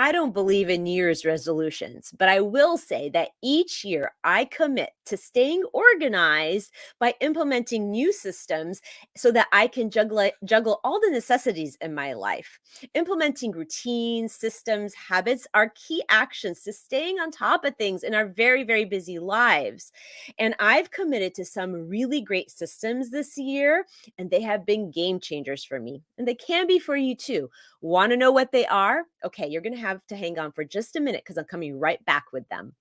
I don't believe in New Year's resolutions, but I will say that each year I commit to staying organized by implementing new systems so that I can juggle all the necessities in my life. Implementing routines, systems, habits are key actions to staying on top of things in our very, very busy lives. And I've committed to some really great systems this year, and they have been game changers for me. And they can be for you too. Want to know what they are? Okay, you're going to have to hang on for just a minute because I'm coming right back with them.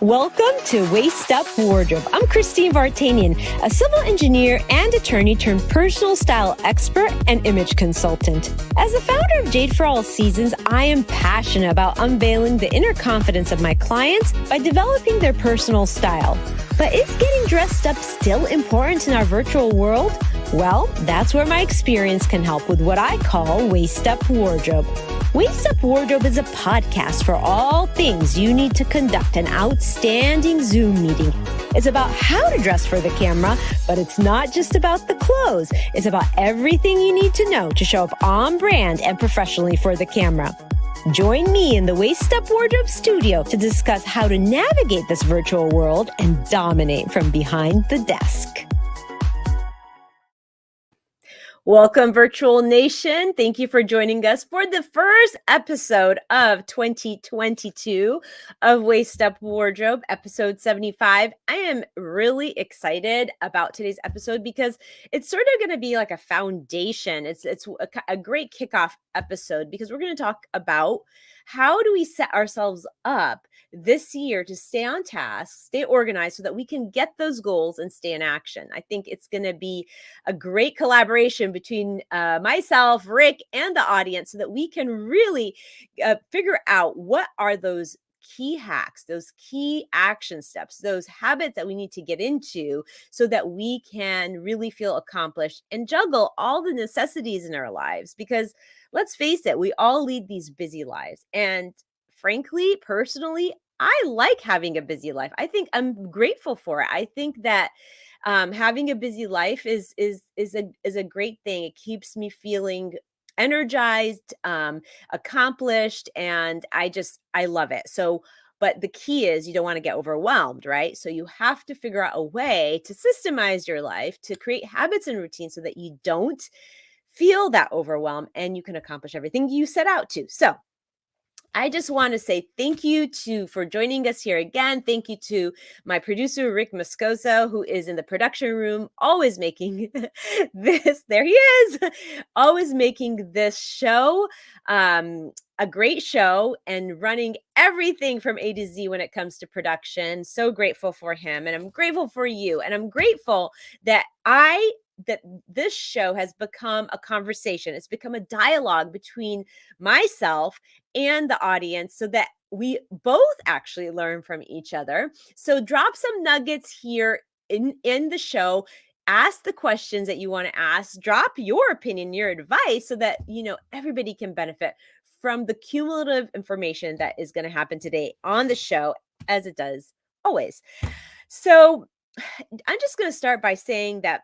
Welcome to Waist Up Wardrobe. I'm Christine Vartanian, a civil engineer and attorney turned personal style expert and image consultant. As the founder of Jade for All Seasons, I am passionate about unveiling the inner confidence of my clients by developing their personal style. But is getting dressed up still important in our virtual world? Well, that's where my experience can help with what I call Waist Up Wardrobe. Waist Up Wardrobe is a podcast for all things you need to conduct an outstanding Zoom meeting. It's about how to dress for the camera, but it's not just about the clothes. It's about everything you need to know to show up on brand and professionally for the camera. Join me in the Waist Up Wardrobe studio to discuss how to navigate this virtual world and dominate from behind the desk. Welcome, Virtual Nation. Thank you for joining us for the first episode of 2022 of Waist Up Wardrobe, episode 75. I am really excited about today's episode because it's sort of going to be like a foundation. It's a great kickoff episode because we're going to talk about how do we set ourselves up this year to stay on task, stay organized so that we can get those goals and stay in action. I think it's going to be a great collaboration between myself, Rick, and the audience so that we can really figure out what are those key hacks, those key action steps, those habits that we need to get into so that we can really feel accomplished and juggle all the necessities in our lives. Because let's face it, we all lead these busy lives. And frankly, personally, I like having a busy life. I think I'm grateful for it. I think that having a busy life is a great thing. It keeps me feeling energized, accomplished, and I love it. So, but the key is you don't want to get overwhelmed, right? So you have to figure out a way to systemize your life, to create habits and routines so that you don't feel that overwhelm and you can accomplish everything you set out to. So I just want to say thank you for joining us here again. Thank you to my producer, Rick Moscoso, who is in the production room, always making this, there he is, always making this show a great show and running everything from A to Z when it comes to production. So grateful for him. And I'm grateful for you. And I'm grateful that this show has become a conversation. It's become a dialogue between myself and the audience so that we both actually learn from each other. So drop some nuggets here in the show. Ask the questions that you want to ask. Drop your opinion, your advice so that, everybody can benefit from the cumulative information that is going to happen today on the show, as it does always. So I'm just going to start by saying that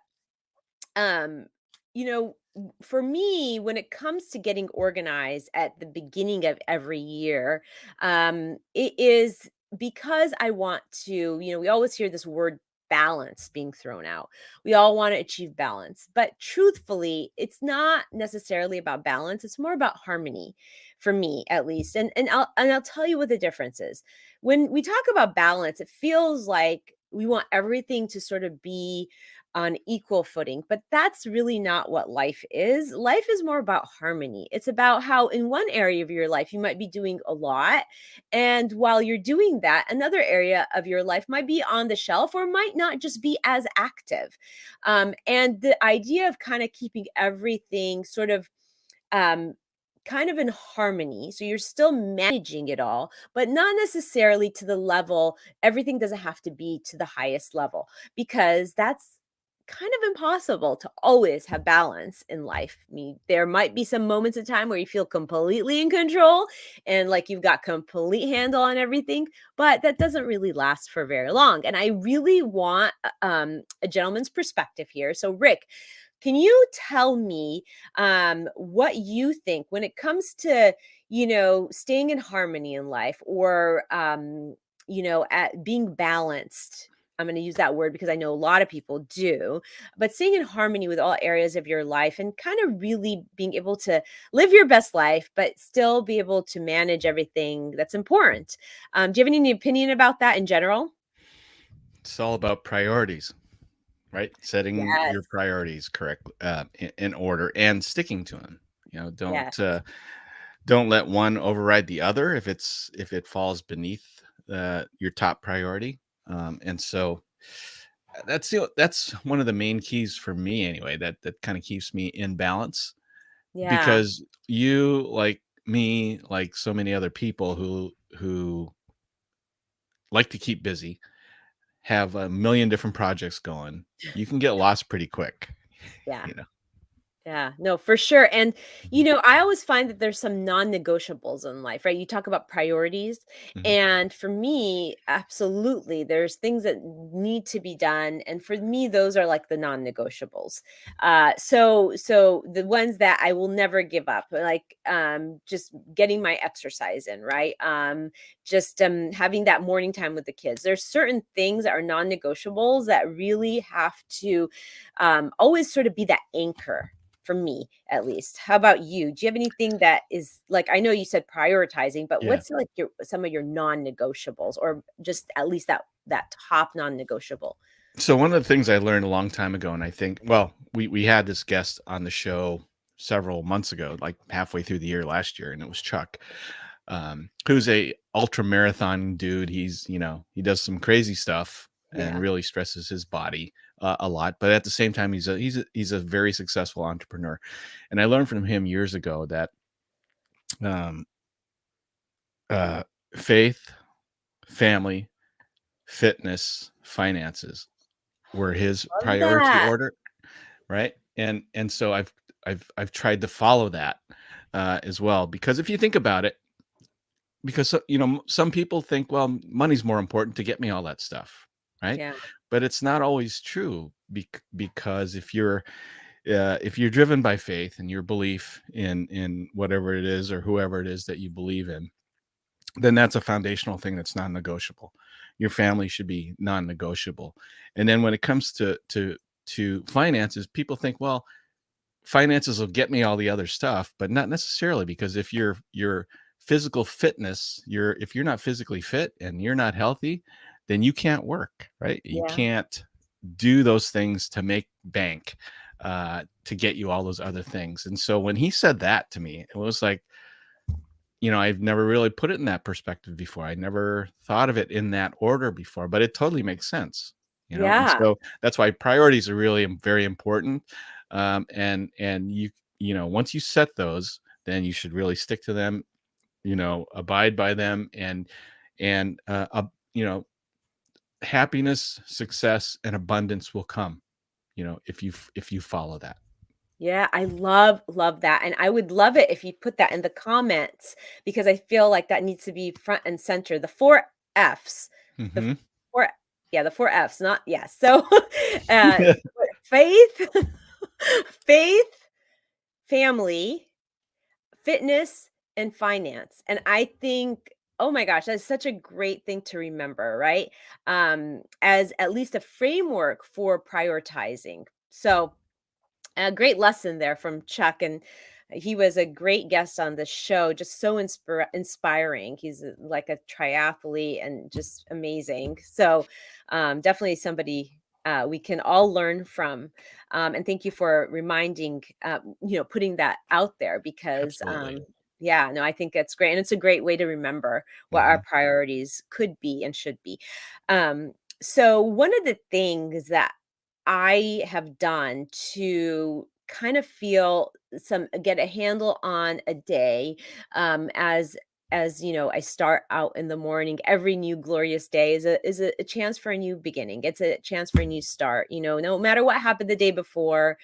for me, when it comes to getting organized at the beginning of every year, it is because I want to, we always hear this word balance being thrown out. We all want to achieve balance, but truthfully, it's not necessarily about balance. It's more about harmony for me, at least. And I'll tell you what the difference is. When we talk about balance, it feels like we want everything to sort of be on equal footing, but that's really not what life is. Life is more about harmony. It's about how in one area of your life, you might be doing a lot. And while you're doing that, another area of your life might be on the shelf or might not just be as active. And the idea of kind of keeping everything sort of kind of in harmony. So you're still managing it all, but not necessarily to the level, everything doesn't have to be to the highest level because that's kind of impossible to always have balance in life. I mean, there might be some moments in time where you feel completely in control and like you've got complete handle on everything, but that doesn't really last for very long. And I really want a gentleman's perspective here. So Rick, Can you tell me what you think when it comes to, staying in harmony in life, or, at being balanced? I'm going to use that word because I know a lot of people do, but staying in harmony with all areas of your life and kind of really being able to live your best life, but still be able to manage everything that's important. Do you have any opinion about that in general? It's all about priorities, right? Setting Yes. your priorities correct in order and sticking to them. Yes. Don't let one override the other if it falls beneath your top priority. And so that's one of the main keys for me anyway. That kind of keeps me in balance, Yeah. because you, like me, like so many other people who like to keep busy, have a million different projects going, you can get lost pretty quick, Yeah. you know? Yeah, no, for sure. And, Mhm, I always find that there's some non-negotiables in life, right? You talk about priorities. mhm. And for me, absolutely, there's things that need to be done. And for me, those are like the non-negotiables. So the ones that I will never give up, like just getting my exercise in, right? Just having that morning time with the kids. There's certain things that are non-negotiables that really have to always sort of be that anchor for me, at least. How about you? Do you have anything that is like, I know you said prioritizing, but Yeah. what's like your some of your non-negotiables, or just at least that top non-negotiable? So one of the things I learned a long time ago, and I think, well, we had this guest on the show several months ago, like halfway through the year last year, and it was Chuck, who's a ultra marathon dude. He does some crazy stuff and Yeah. really stresses his body a lot, but at the same time, he's a very successful entrepreneur. And I learned from him years ago that um, uh, faith, family, fitness, finances were his Love priority that. order, right? And so I've tried to follow that as well, because if you think about it, because some people think, well, money's more important to get me all that stuff, right? Yeah. But it's not always true, because if you're driven by faith and your belief in whatever it is or whoever it is that you believe in, then that's a foundational thing that's non-negotiable. Your family should be non-negotiable. And then when it comes to finances, people think, well, finances will get me all the other stuff, but not necessarily, because if your physical fitness, if you're not physically fit and you're not healthy, then you can't work, right? You Yeah. can't do those things to make bank, to get you all those other things. And so when he said that to me, it was like, I've never really put it in that perspective before. I never thought of it in that order before, but it totally makes sense, and Yeah. so that's why priorities are really very important. And once you set those, then you should really stick to them, abide by them, and happiness, success, and abundance will come, if you follow that. Yeah, I love that, and I would love it if you put that in the comments, because I feel like that needs to be front and center. The 4 Fs. The Hmm. 4 yeah, the 4 Fs, not yes. So, faith, faith, family, fitness, and finance. And I think, oh my gosh, that's such a great thing to remember, right? As at least a framework for prioritizing. So, a great lesson there from Chuck, and he was a great guest on the show, just so inspiring. He's like a triathlete and just amazing. So, definitely somebody we can all learn from. And thank you for reminding, putting that out there, because, Absolutely. yeah, no, I think that's great. And it's a great way to remember what our Hmm. priorities could be and should be. Um, so, one of the things that I have done to kind of get a handle on a day, as I start out in the morning. Every new glorious day is a chance for a new beginning. It's a chance for a new start. No matter what happened the day before,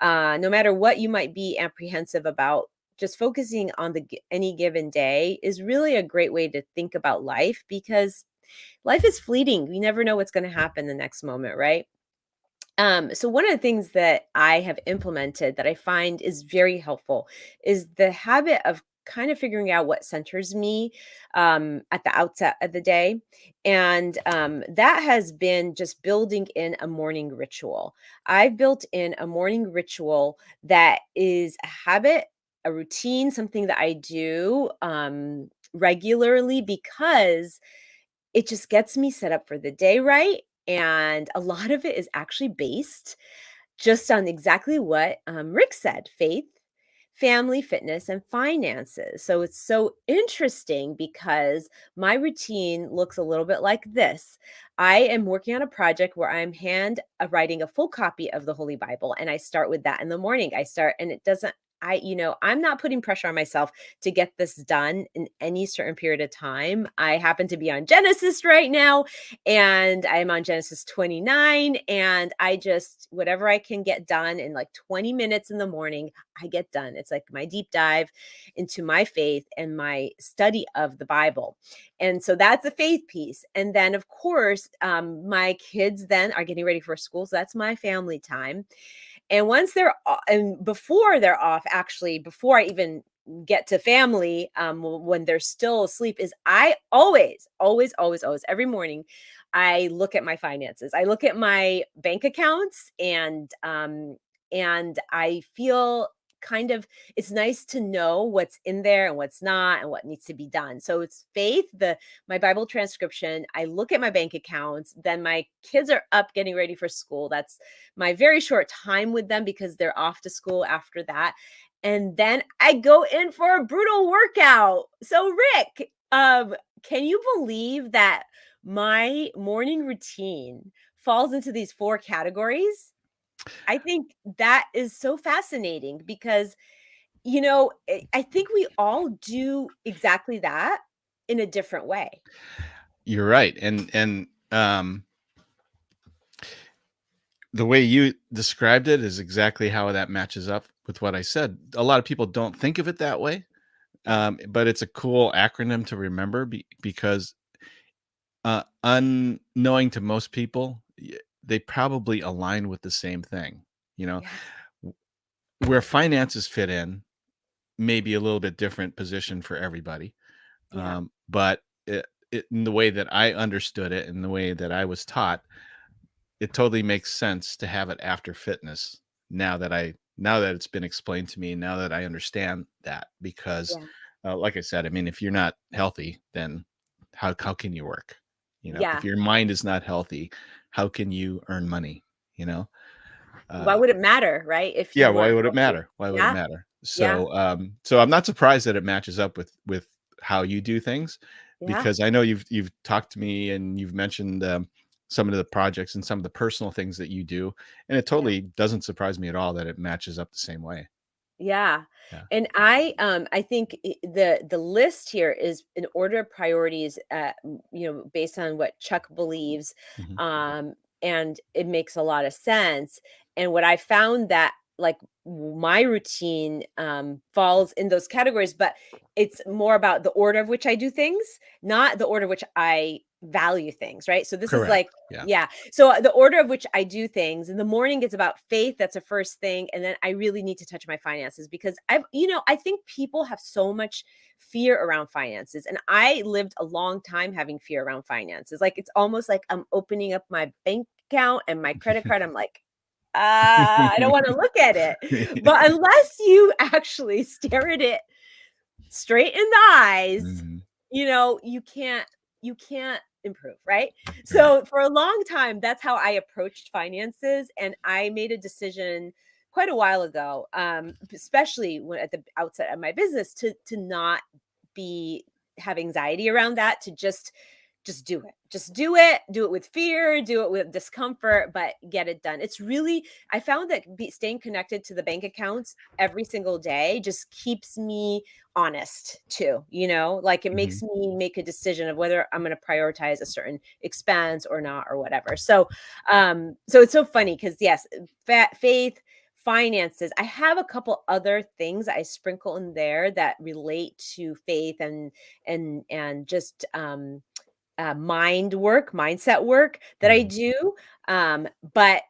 no matter what you might be apprehensive about, just focusing on any given day is really a great way to think about life, because life is fleeting. We never know what's going to happen the next moment, right? So one of the things that I have implemented that I find is very helpful is the habit of kind of figuring out what centers me at the outset of the day. And that has been just building in a morning ritual. I've built in a morning ritual that is a habit, a routine, something that I do regularly because it just gets me set up for the day right, and a lot of it is actually based just on exactly what, Rick said: faith, family, fitness, and finances. So it's so interesting because my routine looks a little bit like this. I am working on a project where I'm writing a full copy of the Holy Bible, and I start with that in the morning. I start, and it doesn't I'm not putting pressure on myself to get this done in any certain period of time. I happen to be on Genesis right now, and I'm on Genesis 29, and I just whatever I can get done in like 20 minutes in the morning, I get done. It's like my deep dive into my faith and my study of the Bible. And so that's the faith piece. And then, of course, my kids then are getting ready for school. So that's my family time. And once and before they're off, actually, before I even get to family, when they're still asleep, is I always, always, always, always, every morning, I look at my finances. I look at my bank accounts, and I feel kind of it's nice to know what's in there and what's not and what needs to be done. So it's faith, the my Bible transcription. I look at my bank accounts, then my kids are up getting ready for school. That's my very short time with them because they're off to school after that. And then I go in for a brutal workout. So Rick, can you believe that my morning routine falls into these four categories? I think that is so fascinating because, I think we all do exactly that in a different way. You're right. The way you described it is exactly how that matches up with what I said. A lot of people don't think of it that way, Yeah. but it's a cool acronym to remember because unknowing to most people, they probably align with the same thing. You know, Yeah. W- where finances fit in may be a little bit different position for everybody, Yeah. but in the way that I understood it and the way that I was taught, it totally makes sense to have it after fitness. Now that it's been explained to me, now that I understand that, because, Yeah. like I said, I mean, if you're not healthy, then how can you work? If Yeah. your mind is not healthy, how can you earn money? You know, Why uh, would it matter, right? If yeah. you Why weren't would it healthy. matter? Why would it Yeah. matter? Yeah. So I'm not surprised that it matches up with how you do things, Yeah. because I know you've talked to me and you've mentioned some of the projects and some of the personal things that you do, and it Yeah. totally doesn't surprise me at all that it matches up the same way. Yeah. Yeah. And I think the list here is in order of priorities, based on what Chuck believes, Mhm. um and it makes a lot of sense. And what I found that, like, my routine falls in those categories, but it's more about the order of which I do things, not the order of which I value things, right? So this is Correct. like, Yeah. yeah. So the order of which I do things in the morning is about faith. That's the first thing. And then I really need to touch my finances because I think people have so much fear around finances. And I lived a long time having fear around finances. Like, it's almost like I'm opening up my bank account and my credit card. I'm like, I don't want to look at it. But unless you actually stare at it straight in the eyes, Mhm. you can't improve, right? Right. So for a long time, that's how I approached finances, and I made a decision quite a while ago, especially when at the outset of my business, to not be have anxiety around that, to just do it. Just do it with fear, do it with discomfort, but get it done. It's really I found that staying connected to the bank accounts every single day just keeps me honest too, like, it makes Mhm. me make a decision of whether I'm going to prioritize a certain expense or not or whatever. So it's so funny because, yes, faith, finances. I have a couple other things I sprinkle in there that relate to faith and just mindset work that I do. But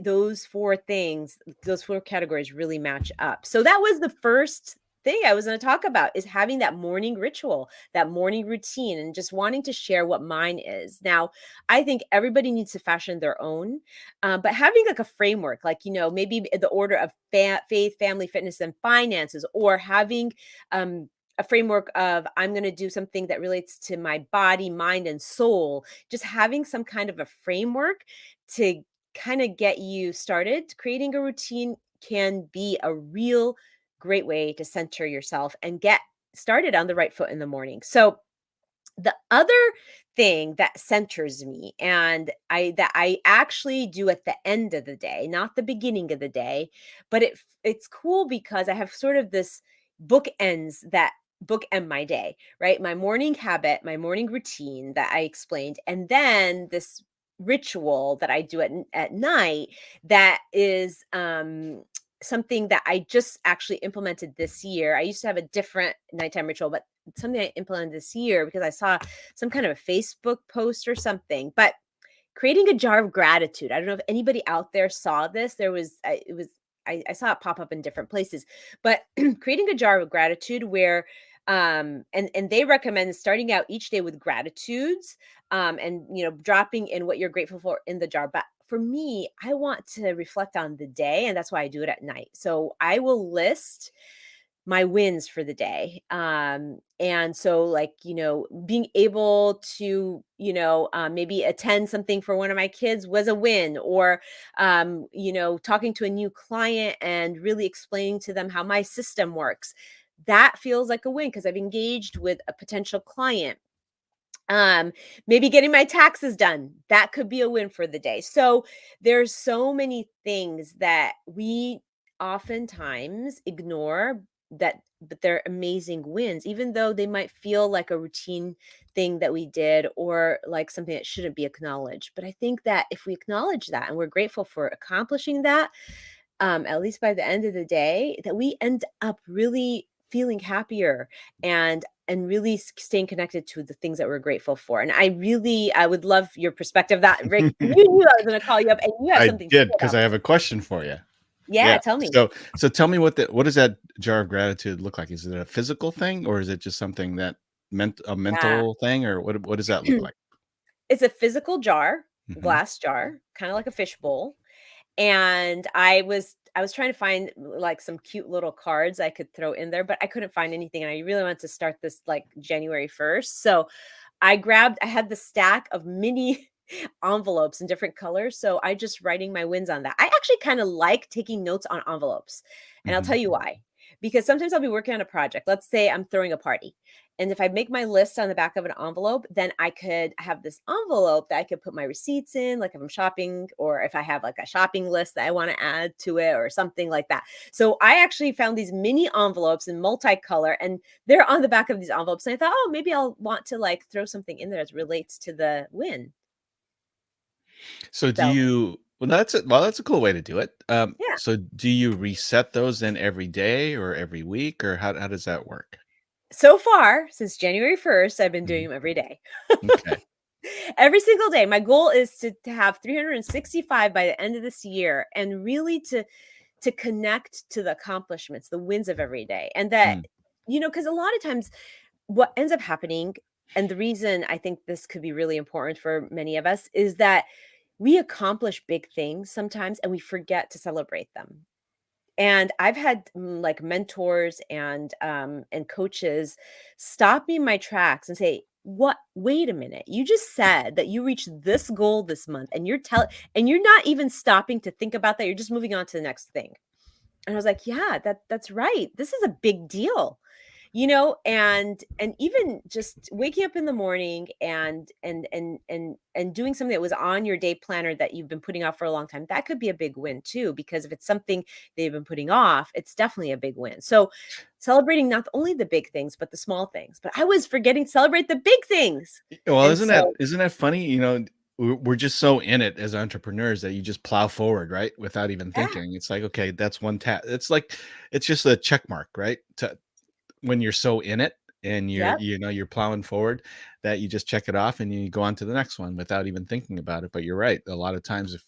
those four things, those four categories really match up. So that was the first thing I was going to talk about, is having that morning ritual, that morning routine, and just wanting to share what mine is. Now, I think everybody needs to fashion their own, but having like a framework, like, maybe the order of faith, family, fitness, and finances, or having a framework of, I'm going to do something that relates to my body, mind, and soul. Just having some kind of a framework to kind of get you started. Creating a routine can be a real great way to center yourself and get started on the right foot in the morning. So the other thing that centers me, and I actually do at the end of the day, not the beginning of the day, but it's cool because I have sort of this bookends that bookend my day, right? My morning habit, my morning routine that I explained, and then this ritual that I do at night that is something that I just actually implemented this year. I used to have a different nighttime ritual, but something I implemented this year because I saw some kind of a Facebook post or something. But creating a jar of gratitude. I don't know if anybody out there saw this. I saw it pop up in different places, but creating a jar of gratitude where and they recommend starting out each day with gratitudes, and dropping in what you're grateful for in the jar. But for me, I want to reflect on the day, and that's why I do it at night. So I will list my wins for the day. And so, like, being able to, maybe attend something for one of my kids was a win, or, talking to a new client and really explaining to them how my system works. That feels like a win because I've engaged with a potential client. Maybe getting my taxes done, that could be a win for the day. So there's so many things that we oftentimes ignore, but they're amazing wins, even though they might feel like a routine thing that we did, or like something that shouldn't be acknowledged. But I think that if we acknowledge that and we're grateful for accomplishing that, at least by the end of the day, that we end up really feeling happier and really staying connected to the things that we're grateful for. And I would love your perspective. That Rick, you knew I was going to call you up, and you have I something to did, say because about I this. have a question for you. Yeah, Yeah. tell me. So tell me, what does that jar of gratitude look like? Is it a physical thing, or is it just something that a Yeah. mental thing, or what does that look like? It's a physical jar, Mhm. glass jar, kind of like a fishbowl. And I was trying to find like some cute little cards I could throw in there, but I couldn't find anything. And I really wanted to start this like January 1st. So I had the stack of mini envelopes in different colors. So I just writing my wins on that. I actually kind of like taking notes on envelopes. And I'll tell Mhm. you why. Because sometimes I'll be working on a project. Let's say I'm throwing a party. And if I make my list on the back of an envelope, then I could have this envelope that I could put my receipts in, like if I'm shopping, or if I have like a shopping list that I want to add to it or something like that. So I actually found these mini envelopes in multicolor, and they're on the back of these envelopes. And I thought, oh, maybe I'll want to like throw something in there that relates to the win. So do So you well, that's a cool way to do it. yeah. So do you reset those then every day or every week, or how does that work? So far, since January 1st, I've been doing Mhm. them every day. Okay. Every single day. My goal is to have 365 by the end of this year, and really to connect to the accomplishments, the wins of every day. And that, Mm. because a lot of times what ends up happening, and the reason I think this could be really important for many of us, is that we accomplish big things sometimes and we forget to celebrate them. And I've had like mentors and coaches stop me in my tracks and say, "What? Wait a minute! You just said that you reached this goal this month, and and you're not even stopping to think about that. You're just moving on to the next thing." And I was like, "Yeah, that's right. This is a big deal." And even just waking up in the morning and doing something that was on your day planner that you've been putting off for a long time, that could be a big win too, because if it's something they've been putting off, it's definitely a big win. So celebrating not only the big things but the small things. But I was forgetting to celebrate the big things. Well, And isn't that so isn't that funny? We're just so in it as entrepreneurs that you just plow forward, right? Without even yeah. thinking. It's like, okay, that's one tap. It's just a check mark, right? When you're so in it. and Yep. you're plowing forward, that you just check it off and you go on to the next one without even thinking about it. But you're right. A lot of times, if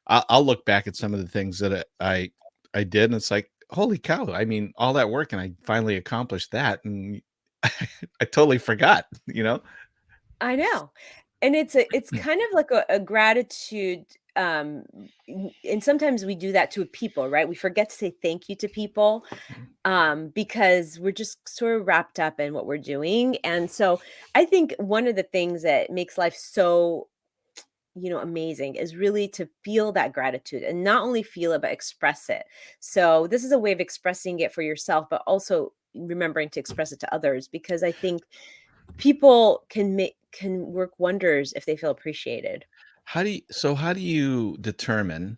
I'll look back at some of the things that I did, and it's like, holy cow! I mean, all that work, and I finally accomplished that, and I totally forgot. I know. And it's kind of like a gratitude, and sometimes we do that to people, right? We forget to say thank you to people, because we're just sort of wrapped up in what we're doing. And so I think one of the things that makes life so, amazing is really to feel that gratitude, and not only feel it, but express it. So this is a way of expressing it for yourself, but also remembering to express it to others, because I think people can work wonders if they feel appreciated. How do you determine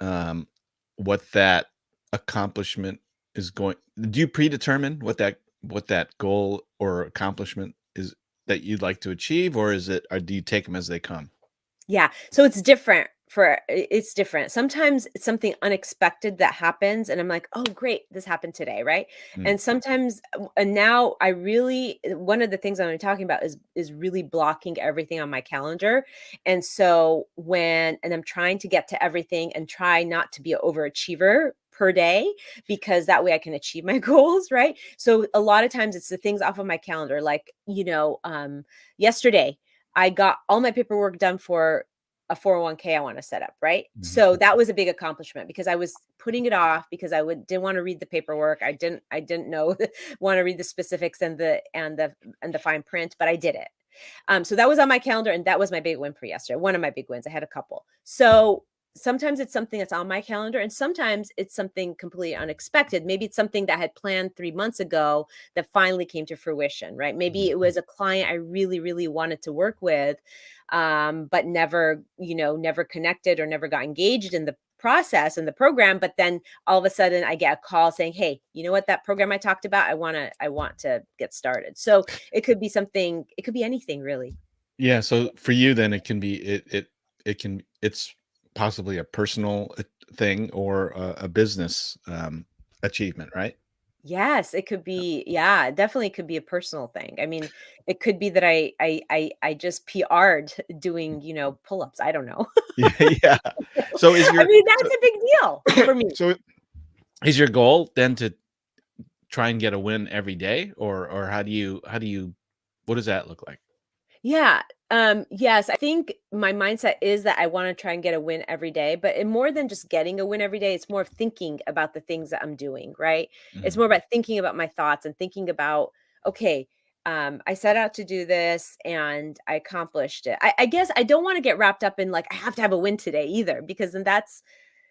um, what that accomplishment is going? Do you predetermine what that goal or accomplishment is that you'd like to achieve, or do you take them as they come? Yeah, so it's different it's different. Sometimes it's something unexpected that happens and I'm like, "Oh, great, this happened today," right? Mm, And sometimes and now I really one of the things I'm talking about is really blocking everything on my calendar. And so and I'm trying to get to everything and try not to be an overachiever per day, because that way I can achieve my goals, right? So a lot of times it's the things off of my calendar, like, yesterday I got all my paperwork done for a 401k I want to set up, right? mhm. So that was a big accomplishment because I was putting it off because didn't want to read the paperwork. I didn't know want to read the specifics and the fine print, but I did it. So that was on my calendar, and that was my big win for yesterday. One of my big wins. I had a couple. So sometimes it's something that's on my calendar, and sometimes it's something completely unexpected. Maybe it's something that I had planned 3 months ago that finally came to fruition, right? Maybe it was a client I really, really wanted to work with, but never connected or never got engaged in the process and the program. But then all of a sudden I get a call saying, "Hey, you know what, that program I talked about, I want to get started." So it could be anything really. Yeah, so for you then it's possibly a personal thing or a business achievement, right? Yes, it could be. Yeah, it definitely could be a personal thing. I mean, it could be that I just PR'd doing, pull-ups. I don't know. Yeah, yeah. So is I your mean, so that's a big deal for me. so is your goal then to try and get a win every day, or how do you what does that look like? Yeah. Yes, I think my mindset is that I want to try and get a win every day, but more than just getting a win every day, it's more of thinking about the things that I'm doing, right? It's Mhm. more about thinking about my thoughts and thinking about, okay, I set out to do this and I accomplished it. I guess I don't want to get wrapped up in like, I have to have a win today either, because then that's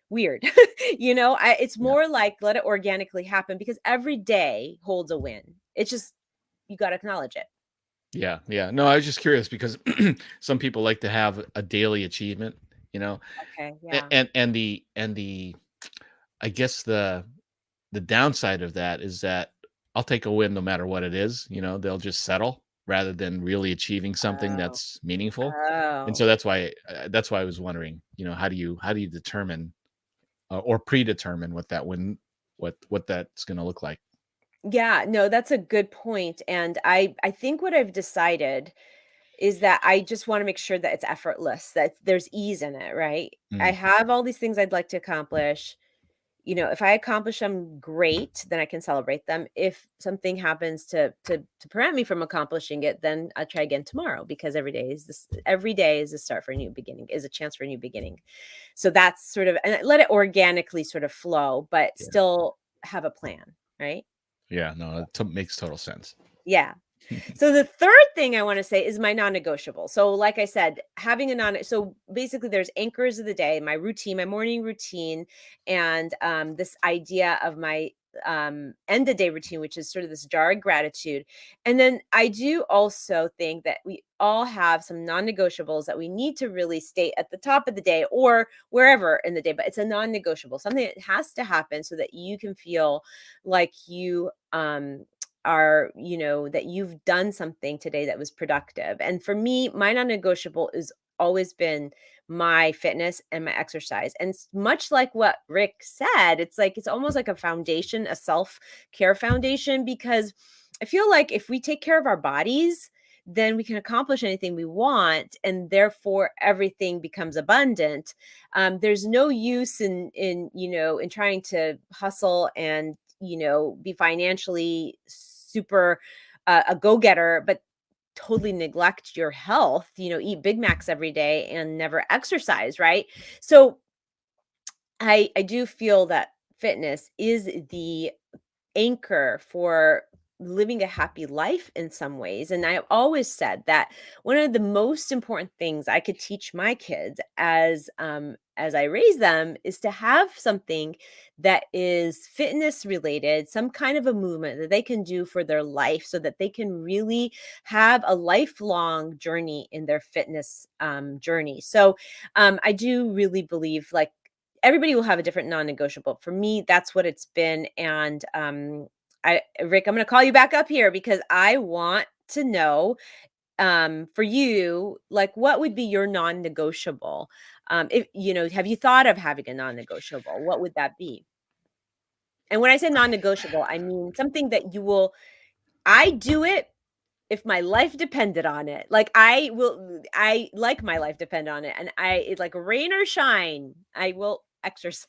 weird. It's Yeah. more like let it organically happen, because every day holds a win. It's just, you got to acknowledge it. Yeah, yeah. No, I was just curious because some people like to have a daily achievement, you know, Okay. a- Yeah. and I guess the downside of that is that I'll take a win no matter what it is. They'll just settle rather than really achieving something Oh. that's meaningful. And so Oh. that's why I was wondering, how do you determine or predetermine what that's going to look like? Yeah, no, that's a good point, and I think what I've decided is that I just wanna make sure that it's effortless, that there's ease in it, right? I Mm, have all these things I'd like to accomplish. If I accomplish them, great, then I can celebrate them. If something happens to prevent me from accomplishing it, then I'll try again tomorrow, because every day is a start for a new beginning, is a chance for a new beginning. So that's sort of, and let it organically sort of flow, but yeah, still have a plan, right? yeah. No, makes total sense. Yeah. So the third thing I want to say is my non-negotiable. So like I said, having a non so basically there's anchors of the day, my routine, my morning routine, and this idea of my end of day routine, which is sort of this jar of gratitude. And then I do also think that we all have some non-negotiables that we need to really state at the top of the day or wherever in the day, but it's a non-negotiable, something that has to happen so that you can feel like you that you've done something today that was productive. And for me, my non-negotiable has always been my fitness and my exercise. And much like what Rick said, it's almost like a foundation, a self-care foundation, because I feel like if we take care of our bodies, then we can accomplish anything we want, and therefore everything becomes abundant. There's no use in in trying to hustle and be financially super a go getter, but totally neglect your health. Eat Big Macs every day and never exercise, right? So I do feel that fitness is the anchor for living a happy life in some ways. And I've always said that one of the most important things I could teach my kids as I raise them is to have something that is fitness related, some kind of a movement that they can do for their life so that they can really have a lifelong journey in their fitness journey. So I do really believe like everybody will have a different non-negotiable. For me, that's what it's been. And Rick, I'm going to call you back up here because I want to know for you, like what would be your non-negotiable? If have you thought of having a non-negotiable? What would that be? And when I say non-negotiable, I mean something that I do it if my life depended on it. Like I like my life depend on it. And it's like rain or shine, I will exercise.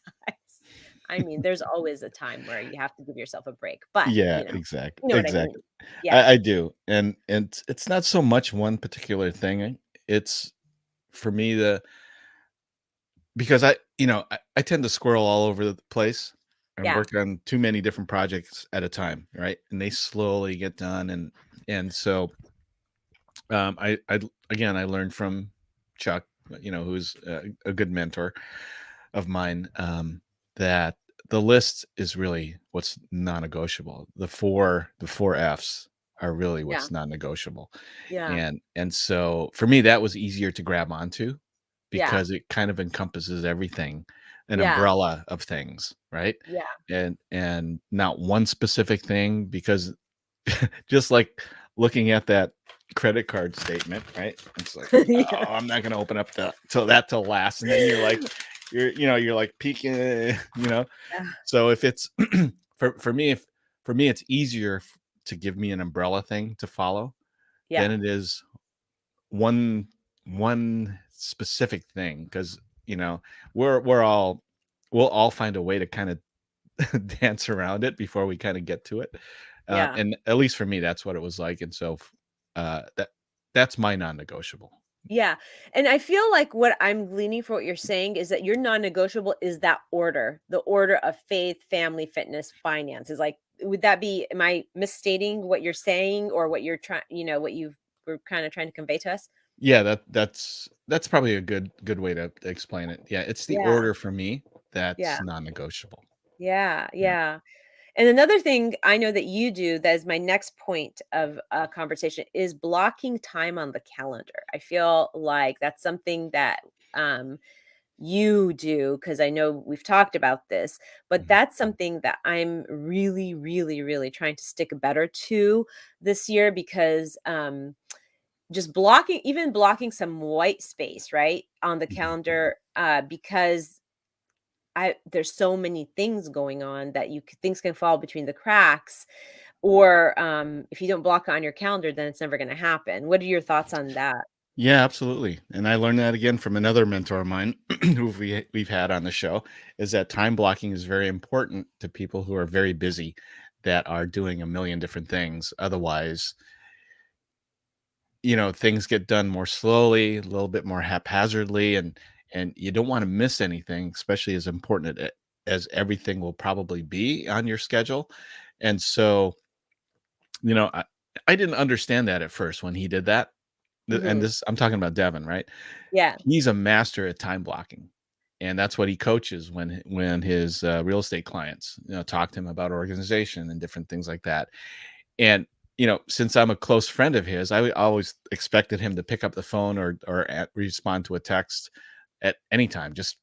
I mean, there's always a time where you have to give yourself a break, but Yeah, you know what I mean? exactly. Yeah. I do, and it's not so much one particular thing. It's for me because I tend to squirrel all over the place and Yeah. work on too many different projects at a time, right? And they slowly get done, and so I again I learned from Chuck, who's a good mentor of mine, that the list is really what's non-negotiable. The four F's are really Yeah. what's non-negotiable. Yeah. And so for me, that was easier to grab onto Yeah. because it kind of encompasses everything, an Yeah. umbrella of things, right? Yeah. And not one specific thing, because just like looking at that credit card statement, right? It's like, oh, Yeah. I'm not gonna open up till last. And then you're like, you're like peeking, Yeah. So if it's for me, if for me it's easier to give me an umbrella thing to follow Yeah. than it is one specific thing, because you know we're all we'll all find a way to kind of dance around it before we kind of get to it. Yeah. And at least for me, that's what it was like. And so that's my non-negotiable. Yeah. And I feel like what I'm gleaning for what you're saying is that your non-negotiable is that order, the order of faith, family, fitness, finances. Like, would that be, am I misstating what you're saying or what you're trying, what you were kind of trying to convey to us? Yeah, that's probably a good way to explain it. Yeah, it's the Yeah. order for me that's Yeah. non-negotiable. Yeah. Yeah. Yeah. And another thing I know that you do that is my next point of conversation is blocking time on the calendar. I feel like that's something that um, you do because I know we've talked about this, but Mhm. that's something that I'm really, really, really trying to stick better to this year because just even blocking some white space, right, on the Mhm. calendar because there's so many things going on that things can fall between the cracks or, if you don't block it on your calendar, then it's never gonna happen. What are your thoughts on that? Yeah, absolutely. And I learned that again from another mentor of mine who we've had on the show, is that time blocking is very important to people who are very busy, that are doing a million different things. Otherwise, things get done more slowly, a little bit more haphazardly, and you don't want to miss anything, especially as important as everything will probably be on your schedule. And so, you know, I, I didn't understand that at first when he did that. And Mhm. this, I'm talking about Devin, right? Yeah. He's a master at time blocking, and that's what he coaches when his real estate clients, talk to him about organization and different things like that. And since I'm a close friend of his, I always expected him to pick up the phone or respond to a text at any time. Just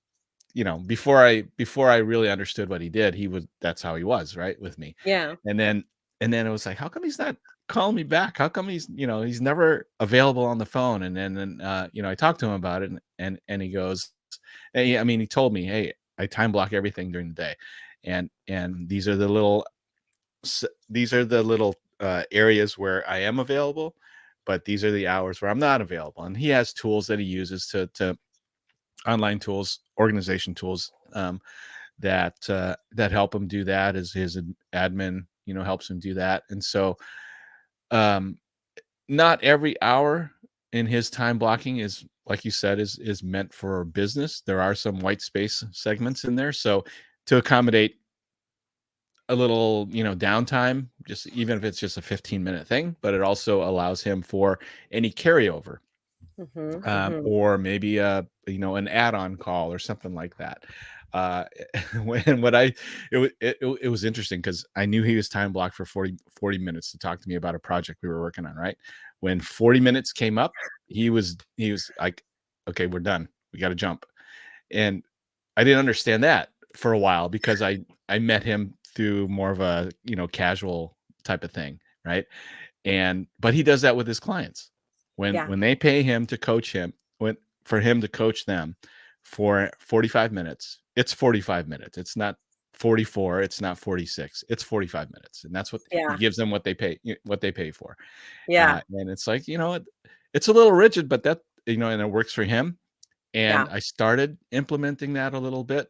before I really understood what he did, that's how he was, right, with me. Yeah. And then it was like, how come he's not calling me back? How come he's never available on the phone? And then I talked to him about it, and he goes, hey, I mean, he told me, hey, I time block everything during the day, and these are the little areas where I am available, but these are the hours where I'm not available. And he has tools that he uses to online tools, organization tools, that help him do that. As his admin, helps him do that. And so, um, not every hour in his time blocking is, like you said, is meant for business. There are some white space segments in there. So to accommodate a little, downtime, just even if it's just a 15-minute thing, but it also allows him for any carryover, Mhm, mhm. or maybe an add-on call or something like that. Uh, when what I it was interesting because I knew he was time blocked for 40 minutes to talk to me about a project we were working on. Right when 40 minutes came up, he was like, "Okay, we're done. We got to jump." And I didn't understand that for a while because I met him through more of a, casual type of thing, right? And but he does that with his clients. When Yeah, when they pay him to coach him, when for him to coach them for 45 minutes, it's 45 minutes. It's not 44, it's not 46. It's 45 minutes. And that's what he yeah, gives them, what they pay for. yeah, And it's like, it's a little rigid, but and it works for him. yeah. And I started implementing that a little bit,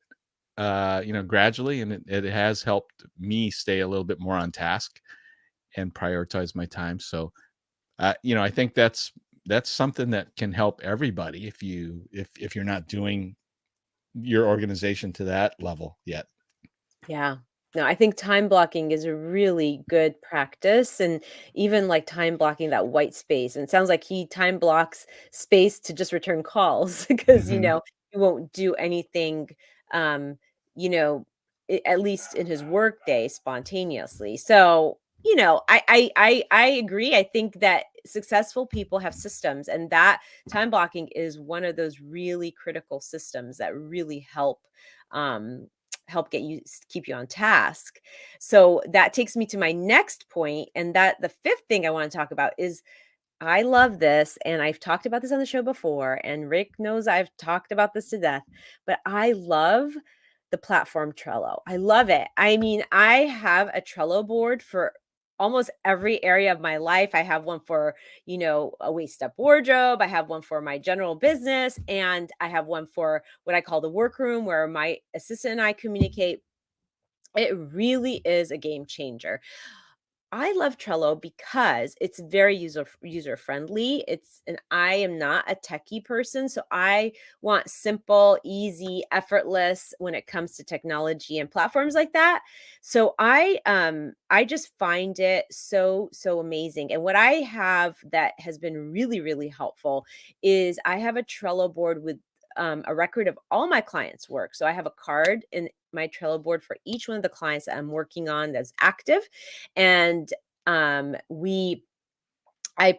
gradually, and it has helped me stay a little bit more on task and prioritize my time. So, I think that's something that can help everybody if you're not doing your organization to that level yet. Yeah. No, I think time blocking is a really good practice, and even like time blocking that white space. And it sounds like he time blocks space to just return calls because, Mhm. he won't do anything, um, you know, at least in his work day spontaneously. So, I agree. I think that successful people have systems, and that time blocking is one of those really critical systems that really um help keep you on task. So that takes me to my next point, and that the fifth thing I want to talk about is I love this, and I've talked about this on the show before, and Rick knows I've talked about this to death, but I love the platform Trello. I love it. I mean, I have a Trello board for almost every area of my life. I have one for, a waist up wardrobe. I have one for my general business, and I have one for what I call the workroom where my assistant and I communicate. It really is a game changer. I love Trello because it's very user friendly. And I am not a techie person, so I want simple, easy, effortless when it comes to technology and platforms like that. So I just find it so amazing. And what I have that has been really really helpful is I have a Trello board with a record of all my clients' work. So I have a card in my Trello board for each one of the clients that I'm working on that's active, and we I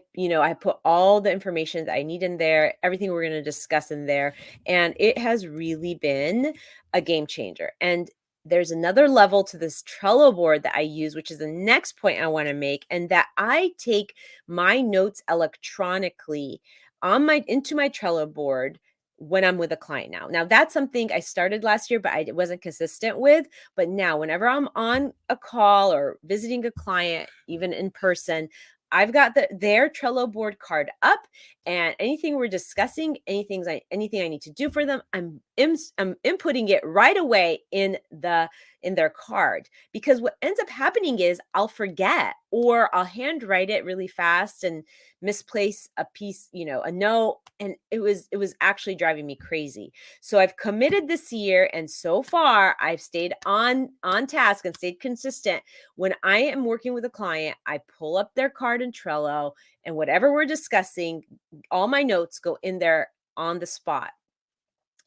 put all the information that I need in there, everything we're going to discuss in there, and it has really been a game changer. And there's another level to this Trello board that I use, which is the next point I want to make, and that I take my notes electronically on my into my Trello board when I'm with a client now. Now that's something I started last year, but I wasn't consistent with. But now, whenever I'm on a call or visiting a client, even in person, I've got their Trello board card up, and anything we're discussing, anything I need to do for them, I'm inputting it right away in their card. Because what ends up happening is I'll forget, or I'll handwrite it really fast and misplace a piece, a note, and it was actually driving me crazy. So I've committed this year, and so far I've stayed on task and stayed consistent. When I am working with a client, I pull up their card in Trello, and whatever we're discussing, all my notes go in there on the spot.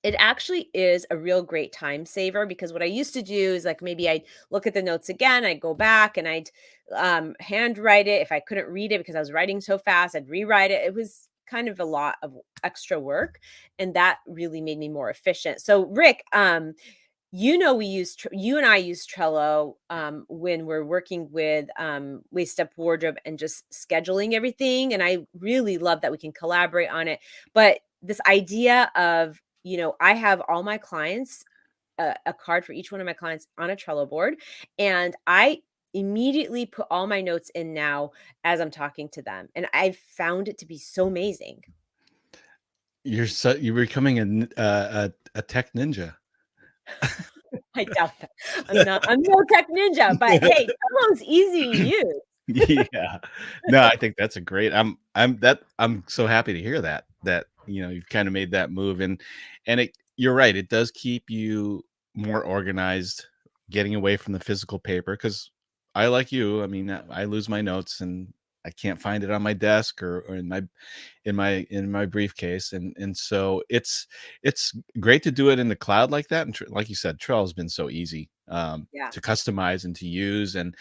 It actually is a real great time saver because what I used to do is like maybe I'd look at the notes again, I'd go back and I'd handwrite it. If I couldn't read it because I was writing so fast, I'd rewrite it. It was kind of a lot of extra work, and that really made me more efficient. So, Rick, you and I use Trello when we're working with Waist Up Wardrobe and just scheduling everything. And I really love that we can collaborate on it. But this idea of, I have all my clients, a card for each one of my clients on a Trello board. And I immediately put all my notes in now as I'm talking to them, and I've found it to be so amazing. You're becoming a tech ninja. I doubt that. I'm no tech ninja, but hey, Trello's easy to use. Yeah. No, I think that's a great I'm so happy to hear that, you've kinda made that move, and you're right, it does keep you more organized, getting away from the physical paper. Because I, like you, I mean, I lose my notes, and I can't find it on my desk or in my briefcase, and so it's great to do it in the cloud like that, and like you said, Trello has been so easy, Yeah. to customize and to use, and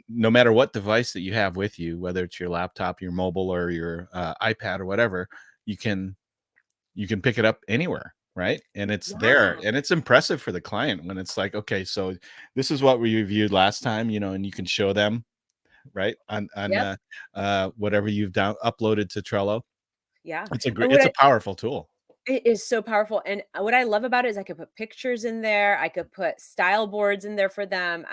no matter what device that you have with you, whether it's your laptop, your mobile, or your iPad or whatever, you can pick it up anywhere, right? And it's there, Yeah. and it's impressive for the client when it's like, okay, so this is what we reviewed last time, and you can show them, right, on Yep. whatever you've uploaded to Trello. Yeah. It's a And great, it's a powerful tool. it is so powerful, and, what I love about it is I could put pictures in there, I could put style boards in there for them,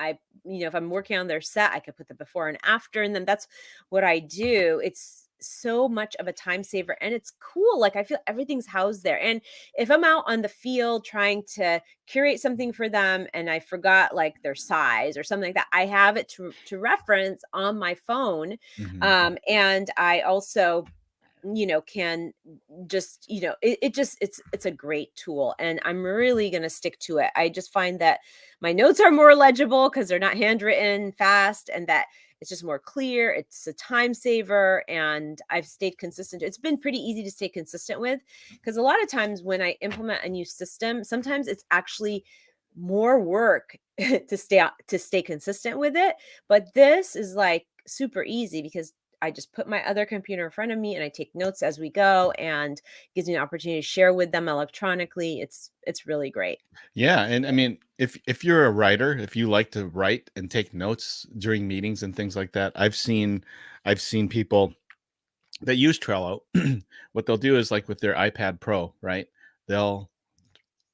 if I'm working on their set, I could put the before and after in them, that's what I do. It's so much of a time saver, and it's cool, like, I feel everything's housed there, and if I'm out on the field trying to curate something for them and I forgot, like, their size or something like that, I have it to reference on my phone, Mhm. and I also can just it just it's a great tool, and I'm really going to stick to it. I just find that my notes are more legible because they're not handwritten fast, and that it's just more clear, it's a time saver, and I've stayed consistent. It's been pretty easy to stay consistent with, because a lot of times when I implement a new system, sometimes it's actually more work to stay consistent with it, but this is like super easy because I just put my other computer in front of me and I take notes as we go, and gives me an opportunity to share with them electronically. It's really great. Yeah, and I mean, if you're a writer, if you like to write and take notes during meetings and things like that, I've seen people that use Trello. What they'll do is, like with their iPad Pro, right? They'll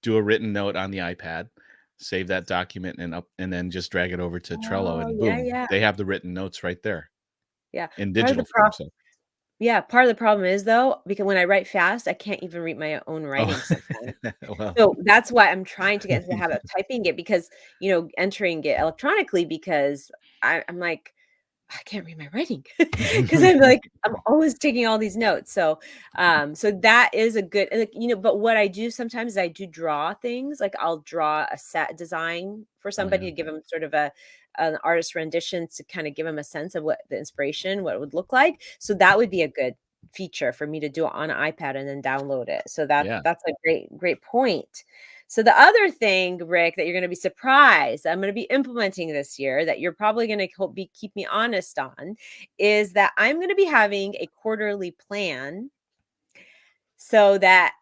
do a written note on the iPad, save that document, and then just drag it over to Trello, Oh, and yeah, boom, yeah. they have the written notes right there Yeah. in Part of the digital pro form. So, Yeah, part of the problem is though, because when I write fast, I can't even read my own oh, writing sometimes. well, So that's why I'm trying to get into the habit of typing it, because, entering it electronically, because I'm like, I can't read my writing because I'm like, I'm always taking all these notes. So that is a good, like, but what I do sometimes is I do draw things. Like I'll draw a set design for oh yeah, somebody to give them sort of an artist rendition to kind of give them a sense of what the inspiration, what it would look like. So that would be a good feature for me to do it on an iPad and then download it. So yeah. that's a great point. So the other thing, Rick, that you're going to be surprised I'm going to be implementing this year, that you're probably going to keep me honest on, is that I'm going to be having a quarterly plan, so that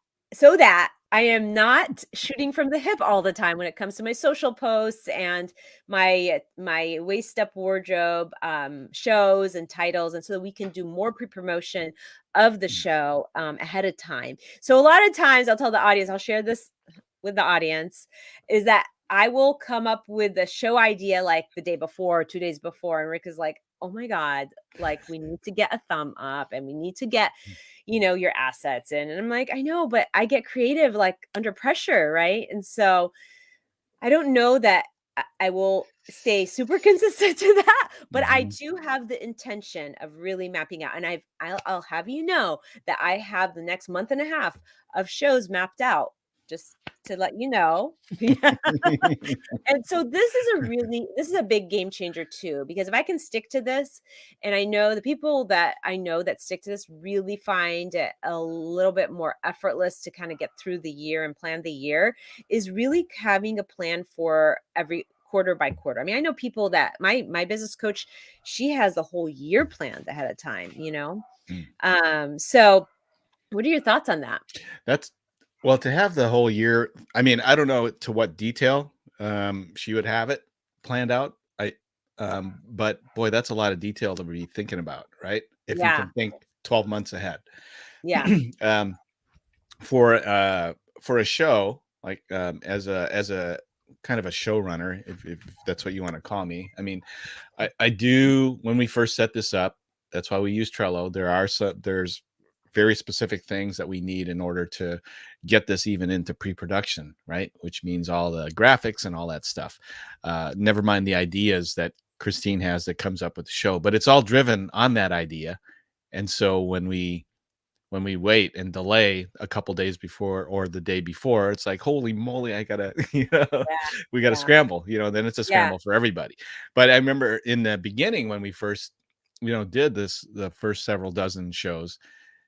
I am not shooting from the hip all the time when it comes to my social posts and my waist up wardrobe shows and titles, and so that we can do more pre-promotion of the show ahead of time. So a lot of times I'll tell the audience, I'll share this with the audience, is that I will come up with the show idea like the day before, 2 days before, and Rick is like, "Oh my god, like we need to get a thumb up and we need to get, your assets in." And I'm like, "I know, but I get creative like under pressure, right?" And so I don't know that I will stay super consistent to that, but I Mhm. do have the intention of really mapping out, and I'll have you know that I have the next month and a half of shows mapped out, just to let you know. Yeah. And so this is a big game changer too, because if I can stick to this, and I know the people that I know that stick to this really find it a little bit more effortless to kind of get through the year and plan the year, is really having a plan for every quarter by quarter. I mean, I know people that my business coach, she has the whole year planned ahead of time. Mm. So what are your thoughts on that? That's well, to have the whole year. I mean, I don't know to what detail she would have it planned out. But boy, that's a lot of detail to be thinking about, right? If you Yeah. can think 12 months ahead. Yeah. um, for a show like as a kind of a showrunner, if that's what you want to call me. I mean, I do, when we first set this up, that's why we use Trello. There's very specific things that we need in order to get this even into pre-production, right? Which means all the graphics and all that stuff. Never mind the ideas that Christine has that comes up with the show, but it's all driven on that idea. And so when we wait and delay a couple days before or the day before, it's like, holy moly, I gotta, Yeah. we gotta Yeah. scramble, then it's a Yeah. scramble for everybody. But I remember in the beginning when we first, did this, the first several dozen shows,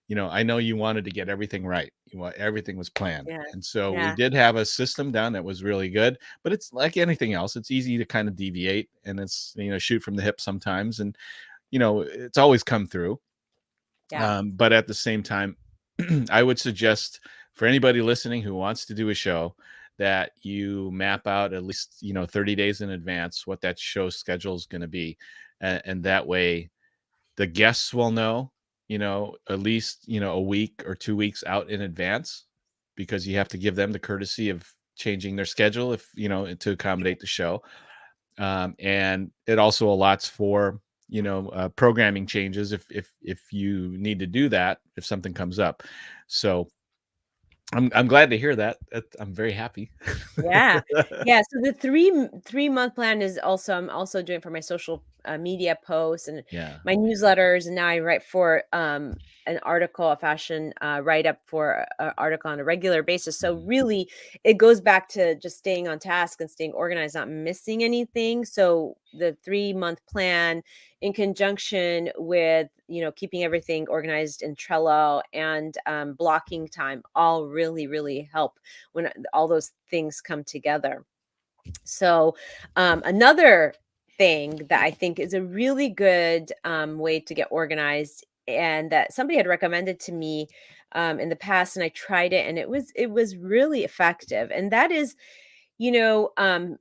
I know you wanted to get everything right. Everything was planned. Yeah. And so we Yeah. did have a system down that was really good, but it's like anything else. It's easy to kind of deviate, and it's, shoot from the hip sometimes. And, it's always come through. Yeah. But at the same time, I would suggest for anybody listening who wants to do a show that you map out at least 30 days in advance what that show schedule is going to be, and that way the guests will know, at least a week or 2 weeks out in advance, because you have to give them the courtesy of changing their schedule if to accommodate the show. And it also allots for programming changes if you need to do that, if something comes up. So I'm glad to hear that. I'm very happy. Yeah. Yeah, so the 3-month plan is also, I'm also doing for my social, media posts and Yeah. my newsletters, and now I write for, an article, a fashion, write-up for a article on a regular basis, so Mhm. really, it goes back to just staying on task and staying organized, not missing anything, so the 3-month plan in conjunction with, keeping everything organized in Trello and, blocking time all really, really help when all those things come together. So, another thing that I think is a really good way to get organized, and that somebody had recommended to me in the past, and I tried it, and it was really effective, and that is, you know, um,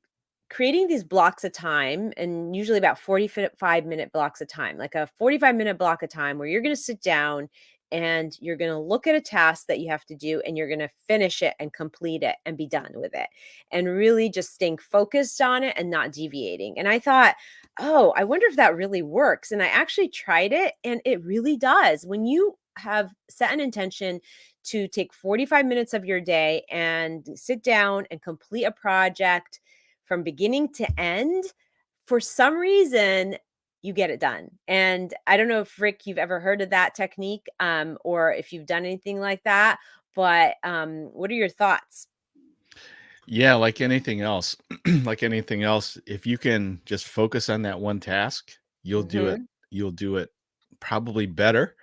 creating these blocks of time, and usually about 45-minute blocks of time, like a 45-minute block of time where you're going to sit down and you're going to look at a task that you have to do, and you're going to finish it and complete it and be done with it. And really just staying focused on it and not deviating. And I thought, oh, I wonder if that really works. And I actually tried it, and it really does. When you have set an intention to take 45 minutes of your day and sit down and complete a project from beginning to end, for some reason, you get it done. And I don't know if, Rick, you've ever heard of that technique, or if you've done anything like that, but what are your thoughts? Yeah, like anything else, like anything else, if you can just focus on that one task, you'll do it. Hmm. You'll do it probably better,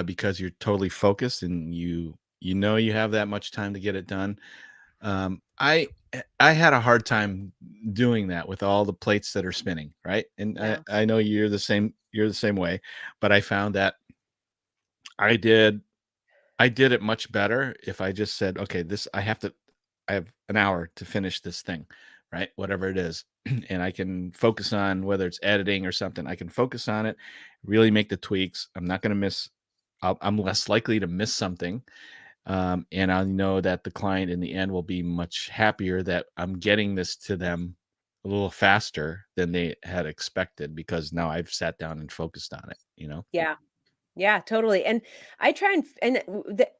because you're totally focused and you have that much time to get it done. I had a hard time doing that with all the plates that are spinning, right? And I, Yeah. I know you're the same way, but I found that I did I did it much better if I just said, okay, I have an hour to finish this thing, right? Whatever it is. And I can focus on whether it's editing or something. I can focus on it, really make the tweaks. I'm not going to miss, I'm less likely to miss something. And I know that the client in the end will be much happier that I'm getting this to them a little faster than they had expected, because now I've sat down and focused on it. Yeah. Yeah, totally. And I try and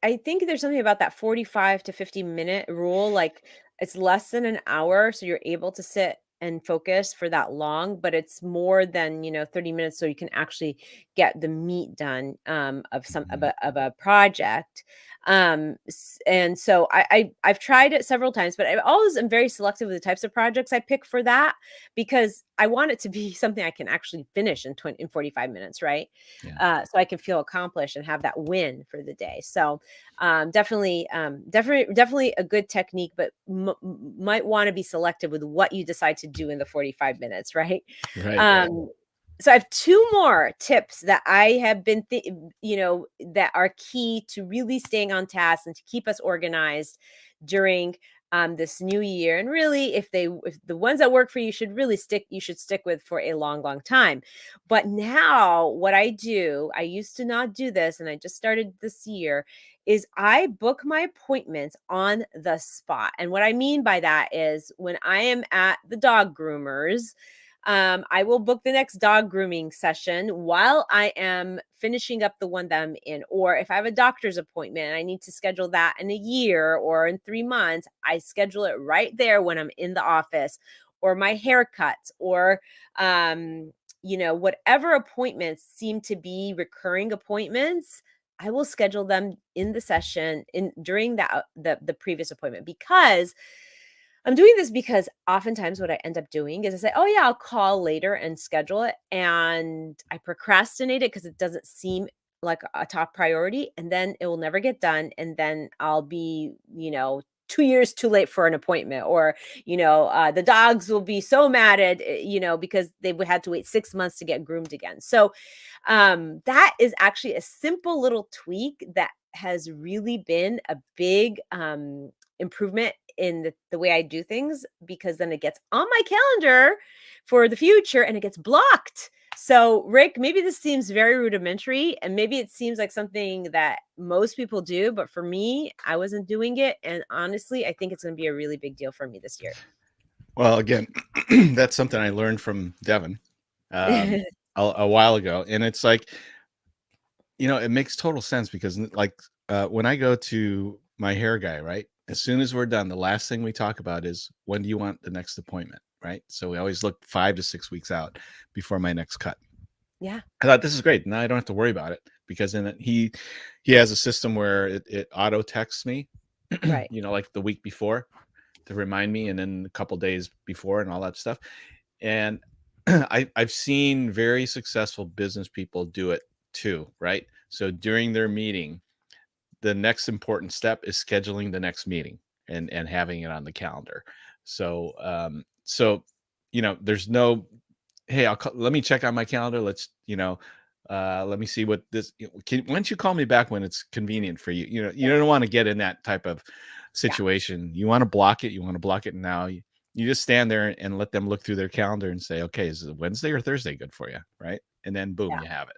I think there's something about that 45 to 50-minute rule. Like, it's less than an hour, so you're able to sit and focus for that long, but it's more than, 30 minutes, so you can actually get the meat done of some Mhm. of a project. And so I've tried it several times, but I always am very selective with the types of projects I pick for that, because I want it to be something I can actually finish in 45 minutes, right? Yeah. So I can feel accomplished and have that win for the day. So definitely a good technique, but might want to be selective with what you decide to do in the 45 minutes, right? Right. So I have two more tips that I have been, that are key to really staying on task and to keep us organized during this new year. And really, if the ones that work for you you should stick with for a long, long time. But now what I do, I used to not do this, and I just started this year, is I book my appointments on the spot. And what I mean by that is when I am at the dog groomers, I will book the next dog grooming session while I am finishing up the one that I'm in. Or if I have a doctor's appointment and I need to schedule that in a year or in 3 months, I schedule it right there when I'm in the office. Or my haircuts, or whatever appointments seem to be recurring appointments, I will schedule them in the session during the previous appointment, because I'm doing this because oftentimes what I end up doing is I say, "Oh yeah, I'll call later and schedule it." And I procrastinate it because it doesn't seem like a top priority, and then it will never get done, and then I'll be, 2 years too late for an appointment, or, the dogs will be so mad at, because they would had to wait 6 months to get groomed again. So, that is actually a simple little tweak that has really been a big, improvement in the way I do things, because then it gets on my calendar for the future and it gets blocked. So, Rick, maybe this seems very rudimentary and maybe it seems like something that most people do, but for me, I wasn't doing it. And honestly, I think it's going to be a really big deal for me this year. Well, again, that's something I learned from Devin um, a while ago, and it's like, it makes total sense because, like, when I go to my hair guy, right, as soon as we're done, the last thing we talk about is when do you want the next appointment, right? So we always look 5 to 6 weeks out before my next cut. Yeah. I thought, this is great. Now I don't have to worry about it, because then he has a system where it auto texts me, Right. like the week before to remind me, and then a couple days before and all that stuff. And I've seen very successful business people do it too, right? So during their meeting, the next important step is scheduling the next meeting and having it on the calendar. So there's no, hey, let me check on my calendar. Let's, let me see what this, why don't you call me back when it's convenient for you? You don't want to get in that type of situation. You want to block it. You want to block it now. You just stand there and let them look through their calendar and say, okay, is it Wednesday or Thursday good for you? Right. And then boom, you have it.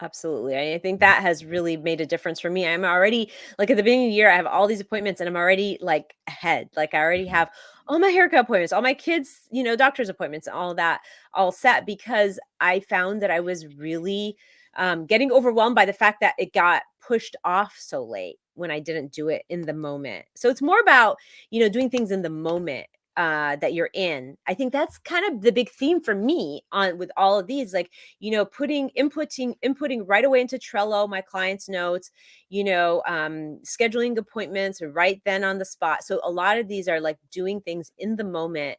Absolutely. I think that has really made a difference for me. I'm already like at the beginning of the year, I have all these appointments and I'm already like ahead. Like I already have all my haircut appointments, all my kids, doctor's appointments, and all that all set, because I found that I was really getting overwhelmed by the fact that it got pushed off so late when I didn't do it in the moment. So it's more about, doing things in the moment that you're in. I think that's kind of the big theme for me on with all of these, like, inputting right away into Trello, my clients' notes, scheduling appointments right then on the spot. So a lot of these are like doing things in the moment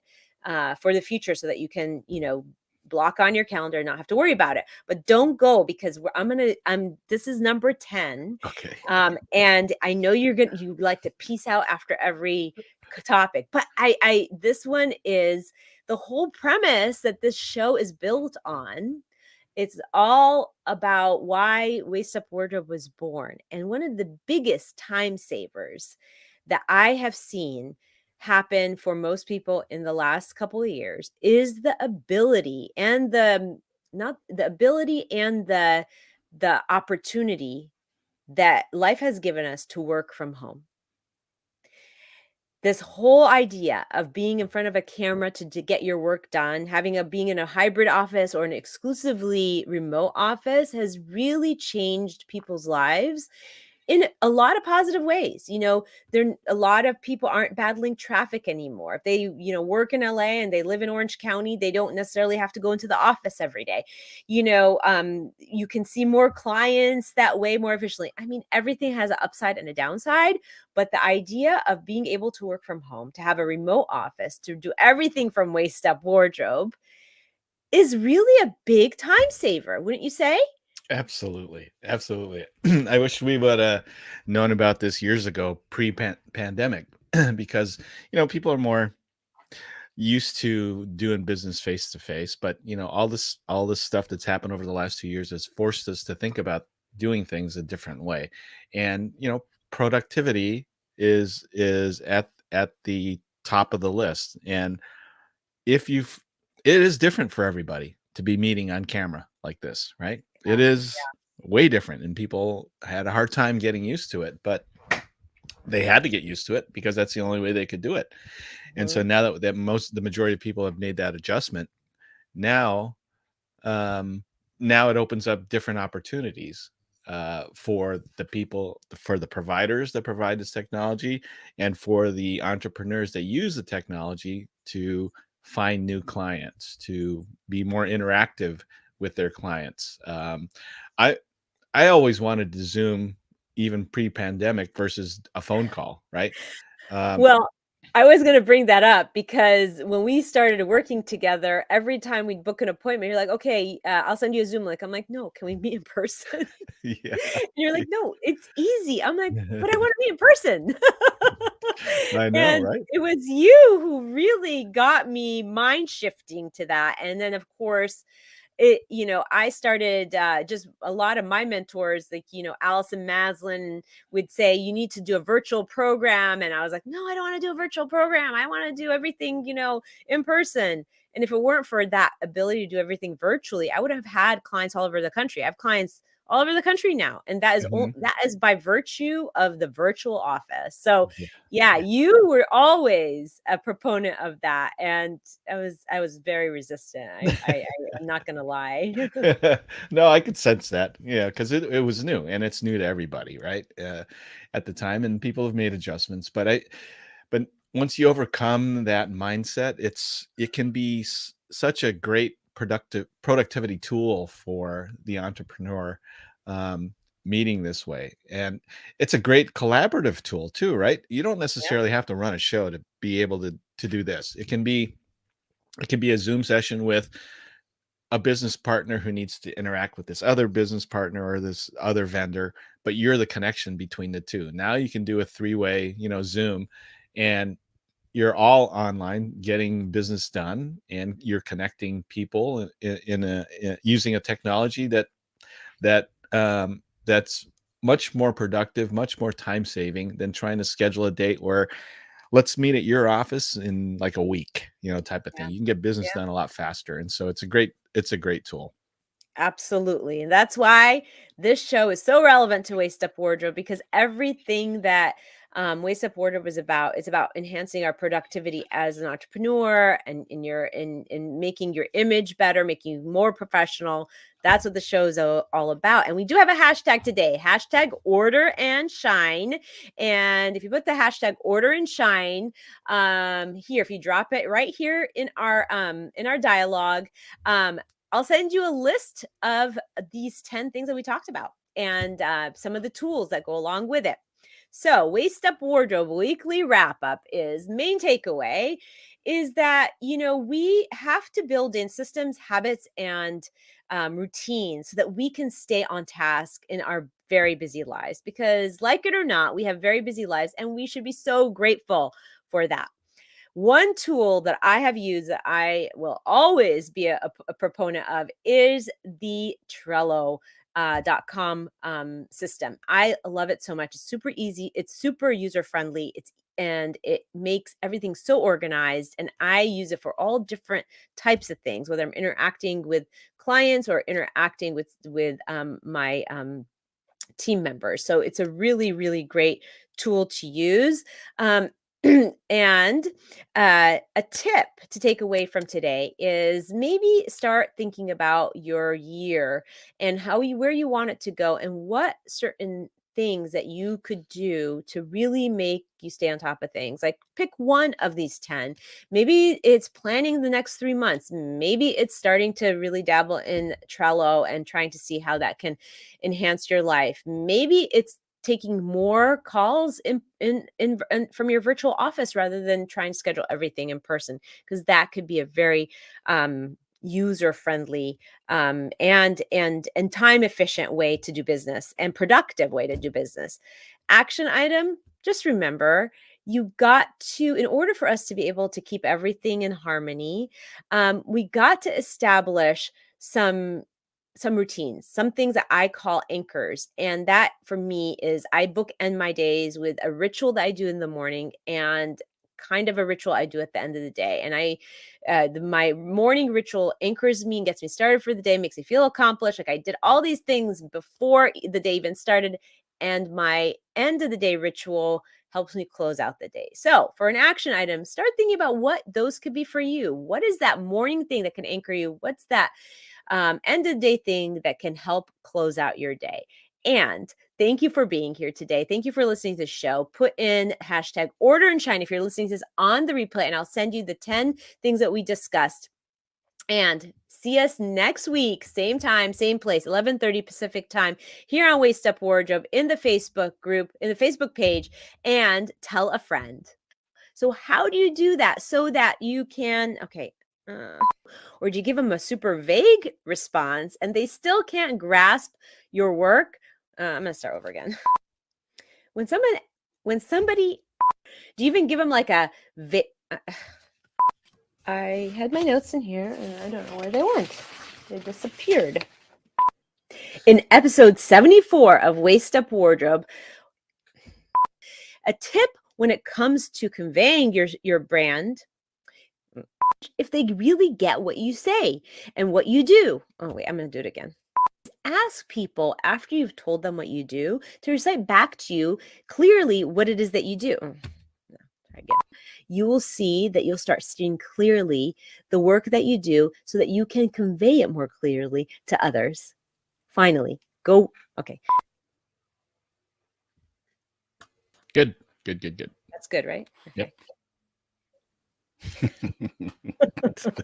for the future so that you can, block on your calendar and not have to worry about it. But don't go, because this is number 10. Okay. And I know you like to peace out after every topic, but this one is the whole premise that this show is built on. It's all about why Waist Up Wardrobe was born. And one of the biggest time savers that I have seen happen for most people in the last couple of years is the ability and the opportunity that life has given us to work from home. This whole idea of being in front of a camera to get your work done, being in a hybrid office or an exclusively remote office, has really changed people's lives in a lot of positive ways. A lot of people aren't battling traffic anymore. If they, work in LA and they live in Orange County, they don't necessarily have to go into the office every day. You can see more clients that way more efficiently. I mean, everything has an upside and a downside, but the idea of being able to work from home, to have a remote office, to do everything from Waist Up Wardrobe is really a big time saver, wouldn't you say? Absolutely. Absolutely. I wish we would have known about this years ago, pre-pandemic, because, people are more used to doing business face to face, but, all this stuff that's happened over the last 2 years has forced us to think about doing things a different way. And, productivity is at the top of the list. And if you've it is different for everybody to be meeting on camera like this, right? It Yeah. is way different, and people had a hard time getting used to it, but they had to get used to it because that's the only way they could do it. And so Mhm. now that the majority of people have made that adjustment, now um, now it opens up different opportunities for the people, for the providers that provide this technology, and for the entrepreneurs that use the technology to find new clients, to be more interactive with their clients. I I always wanted to Zoom even pre-pandemic versus a phone call, right? Um, Well, I was gonna bring that up because when we started working together, every time we'd book an appointment, you're like, "Okay, I'll send you a Zoom link." I'm like, "No, can we meet in person?" yeah. And you're like, "No, it's easy." I'm like, "But I wanna meet in person." I know, And right? it was you who really got me mind shifting to that, and then, of course, I started, just a lot of my mentors, like, Allison Maslin would say, "You need to do a virtual program." And I was like, "No, I don't wanna do a virtual program. I wanna do everything, in person." And if it weren't for that ability to do everything virtually, I would have had clients all over the country. I have clients all over the country now, and Mhm. that is by virtue of the virtual office. So, Yeah. yeah, you were always a proponent of that, and I was very resistant. I'm not gonna lie. No, I could sense that. Yeah, because it was new, and it's new to everybody, right? At the time, and people have made adjustments. But once you overcome that mindset, it can be such a great productivity tool for the entrepreneur, um, meeting this way, and it's a great collaborative tool too, right? You don't Yeah, necessarily have to run a show to be able to do this. It can be a Zoom session with a business partner who needs to interact with this other business partner or this other vendor, but you're the connection between the two. Now you can do a three-way, Zoom, and you're all online getting business done, and you're connecting people using a technology that's much more productive, much more time saving than trying to schedule a date where let's meet at your office in like a week, type of thing. yeah, You can get business yeah. done a lot faster. And so it's a great tool. Absolutely. And that's why this show is so relevant to Waist Up Wardrobe, because everything that Waist Up Wardrobe is about is about enhancing our productivity as an entrepreneur, and in making your image better, making you more professional. That's what the show is all about. And we do have a hashtag today, hashtag order and shine. And if you put the hashtag order and shine here, if you drop it right here in our dialogue, um, I'll send you a list of these 10 things that we talked about, and some of the tools that go along with it. So, Waist Up Wardrobe weekly wrap up is main takeaway is that, we have to build in systems, habits, and routines so that we can stay on task in our very busy lives. Because, like it or not, we have very busy lives, and we should be so grateful for that. One tool that I have used that I will always be a proponent of is the Trello .com system. I love it so much. It's super easy. It's super user friendly. And it makes everything so organized. And I use it for all different types of things, whether I'm interacting with clients or interacting with my team members. So it's a really, really great tool to use. Um, and a tip to take away from today is maybe start thinking about your year and where you want it to go, and what certain things that you could do to really make you stay on top of things. Like, pick one of these 10. Maybe it's planning the next 3 months. Maybe it's starting to really dabble in Trello and trying to see how that can enhance your life. Maybe it's taking more calls in from your virtual office rather than trying to schedule everything in person, because that could be a very user friendly and time efficient way to do business, and productive way to do business. Action item: just remember, you got to in order for us to be able to keep everything in harmony, we got to establish some routines, some things that I call anchors. And that for me is, I bookend my days with a ritual that I do in the morning, and kind of a ritual I do at the end of the day. And my morning ritual anchors me and gets me started for the day, makes me feel accomplished. Like I did all these things before the day even started. And my end of the day ritual helps me close out the day. So, for an action item, start thinking about what those could be for you. What is that morning thing that can anchor you? What's that end of the day thing that can help close out your day? And thank you for being here today. Thank you for listening to the show. Put in hashtag order and shine if you're listening to this on the replay, and I'll send you the 10 things that we discussed. And see us next week, same time, same place, 11:30 Pacific time, here on Waist Up Wardrobe, in the Facebook group, in the Facebook page, and tell a friend. So how do you do that so that you can, or do you give them a super vague response and they still can't grasp your work? I'm going to start over again. When somebody, do you even give them like a, I had my notes in here and I don't know where they went. They disappeared. In episode 74 of Waist Up Wardrobe, a tip when it comes to conveying your brand, if they really get what you say and what you do. Oh, wait, I'm going to do it again. Ask people after you've told them what you do to recite back to you clearly what it is that you do. You will see that you'll start seeing clearly the work that you do so that you can convey it more clearly to others. Finally, go. Okay. Good. That's good, right? Okay. Yep.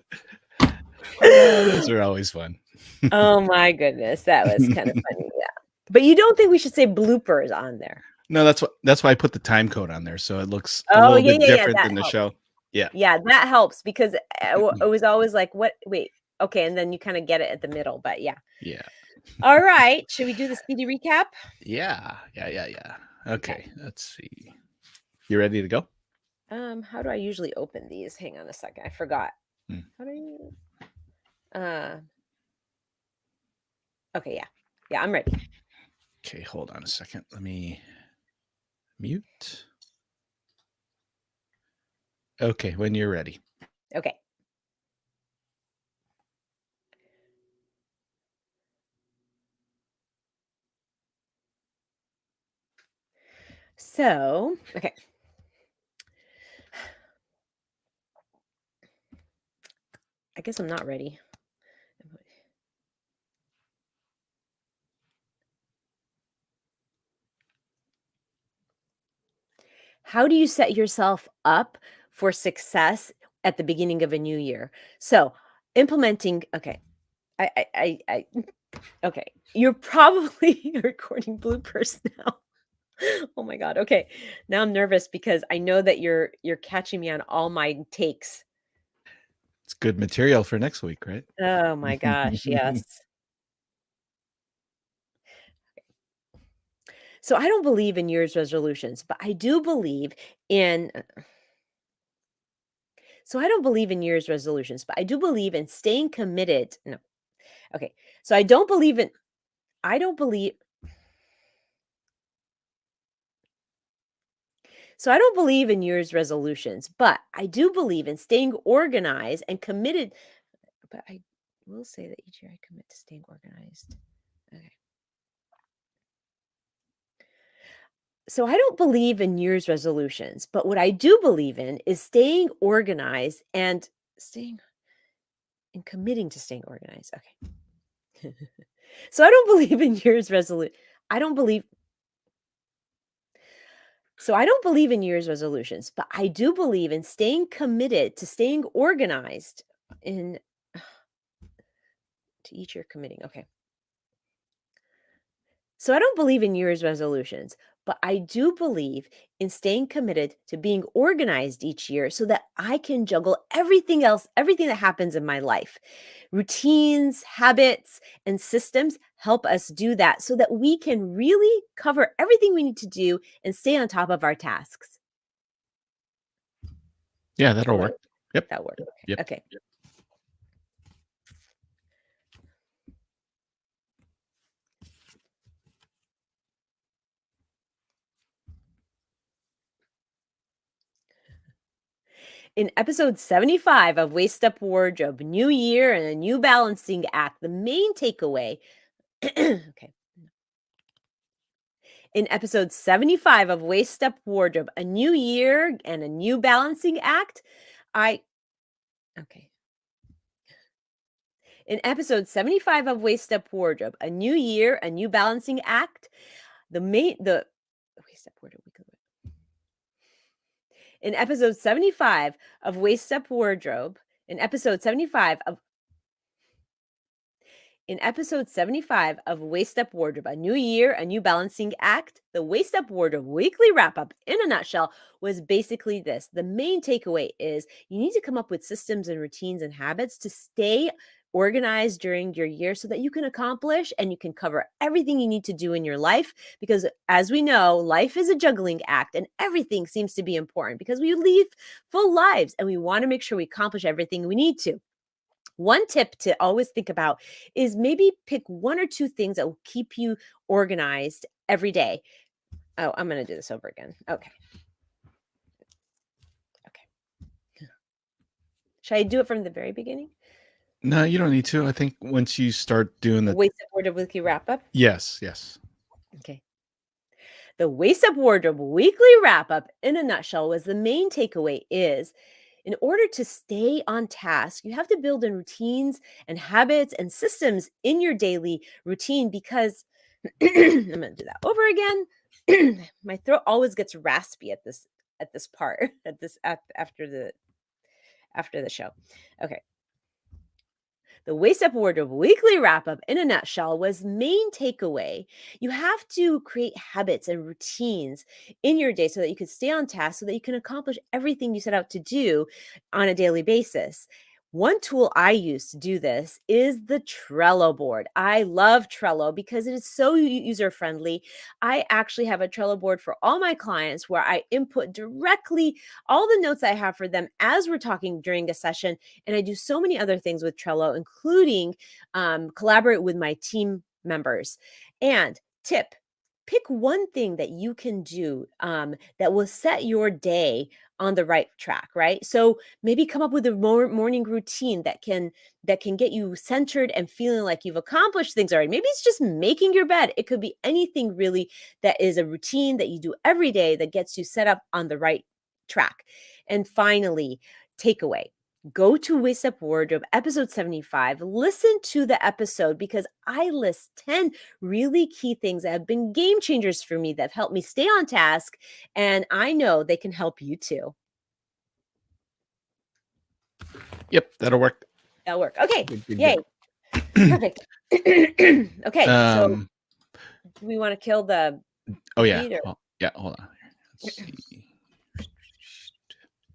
Those are always fun. Oh my goodness, that was kind of funny. Yeah, but you don't think we should say bloopers on there? No, that's why I put the time code on there, so it looks a Oh, little yeah, bit yeah, yeah, different that than the helps. show. Yeah. Yeah, that helps because it was always like, what? Wait, okay, and then you kind of get it at the middle. But yeah. Yeah. All right, should we do the speedy recap? Yeah. Okay, let's see. You ready to go? How do I usually open these? Hang on a second, I forgot. How do you? Okay, yeah, I'm ready. Okay, hold on a second. Let me mute. Okay, when you're ready. Okay. So, okay. I guess I'm not ready. How do you set yourself up for success at the beginning of a new year? So, implementing, okay. I okay. You're probably recording bloopers now. Oh my god. Okay. Now I'm nervous because I know that you're catching me on all my takes. It's good material for next week, right? Oh my gosh, yes. So I don't believe in New Year's resolutions, but I do believe in so I don't believe in New Year's resolutions, but I do believe in staying committed. No. Okay. So I don't believe So I don't believe in New Year's resolutions, but I do believe in staying organized and committed. But I will say that each year I commit to staying organized. Okay. So I don't believe in New Year's resolutions, but what I do believe in is staying organized and staying and committing to staying organized. Okay. So I don't believe in New Year's resolution. I don't believe So I don't believe in New Year's resolutions, but I do believe in staying committed to staying organized in to each year committing. Okay. So I don't believe in New Year's resolutions, but I do believe in staying committed to being organized each year so that I can juggle everything else, everything that happens in my life. Routines, habits, and systems help us do that so that we can really cover everything we need to do and stay on top of our tasks. Yeah, that'll work. Yep. That works. Yep. Okay. In episode 75 of Waist Up Wardrobe, New Year and a New Balancing Act, the main takeaway. Okay. In episode 75 of Waist Up Wardrobe, a New Year and a New Balancing Act, In episode 75 of Waist Up Wardrobe, a New Year, a New Balancing Act, Waist Up Wardrobe. In episode 75 of Waist Up Wardrobe, in episode 75 of Waist Up Wardrobe, a New Year, a New Balancing Act, the Waist Up Wardrobe weekly wrap up in a nutshell was basically this. The main takeaway is you need to come up with systems and routines and habits to stay organized during your year so that you can accomplish and you can cover everything you need to do in your life. Because as we know, life is a juggling act and everything seems to be important because we lead full lives and we want to make sure we accomplish everything we need to. One tip to always think about is maybe pick one or two things that will keep you organized every day. Oh, I'm going to do this over again. Okay. Should I do it from the very beginning? No, you don't need to. I think once you start doing the Waist Up Wardrobe weekly wrap up. Yes. Okay. The Waist Up Wardrobe weekly wrap up in a nutshell was the main takeaway is in order to stay on task, you have to build in routines and habits and systems in your daily routine because I'm going to do that over again. My throat always gets raspy at this part after the show. Okay. The Waist Up Wardrobe weekly wrap up in a nutshell was main takeaway. You have to create habits and routines in your day so that you can stay on task, so that you can accomplish everything you set out to do on a daily basis. One tool I use to do this is the Trello board. I love Trello because it is so user-friendly. I actually have a Trello board for all my clients where I input directly all the notes I have for them as we're talking during a session. And I do so many other things with Trello, including collaborate with my team members. And tip, pick one thing that you can do that will set your day on the right track, right? So maybe come up with a morning routine that can get you centered and feeling like you've accomplished things already. Maybe it's just making your bed. It could be anything really that is a routine that you do every day that gets you set up on the right track. And finally, takeaway. Go to Waist Up Wardrobe, episode 75. Listen to the episode because I list 10 really key things that have been game changers for me that have helped me stay on task. And I know they can help you too. Yep, that'll work. That'll work. Okay. Good. Yay. Perfect. Okay. So do we want to kill the Oh, yeah. feed or- Well, yeah, hold on. Let's see.